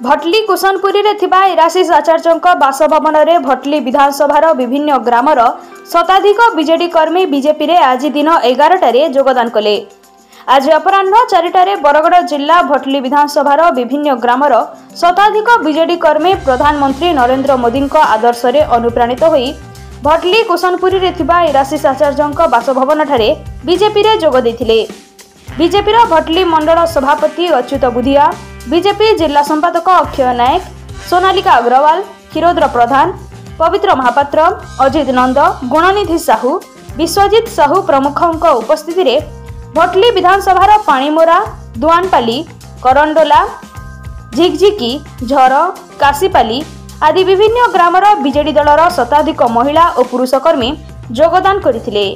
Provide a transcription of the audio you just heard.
भटली कुसनपुरी रे थिबा इराशिष आचार्यଙ୍କ बासभवन रे भटली विधानसभा विभिन्न ग्रामर शताधिक बीजेडी कर्मी बीजेपी रे आज दिन 11 योगदान कले। आज अपराह्न 4 बरगड़ जिला भटली विधानसभा विभिन्न ग्रामर शताधिक बीजेडी कर्मी प्रधानमंत्री नरेंद्र मोदी आदर्श रे अनुप्राणित होई भटली कुसनपुरी रे थिबा इराशिष आचार्यଙ୍କ बासभवन ठारे बीजेपी रे जोग देथिले। बीजेपी रो भटली मंडल सभापति अच्युत बुधिया, बीजेपी जिला संपादक अक्षय नायक, सोनालिका अग्रवाल, क्षीरोद्र प्रधान, पवित्र महापात्र, अजित नंद, गुणनिधि साहू, विश्वजित साहू प्रमुखों उपस्थिति रे भटली विधानसभा पाणीमोरा, दुआनपाली, करंडोला, झिकझिकी, झर, काशीपाली आदि विभिन्न ग्रामर बीजेडी दलर शताधिक महिला और पुरुष कर्मी योगदान करथिले।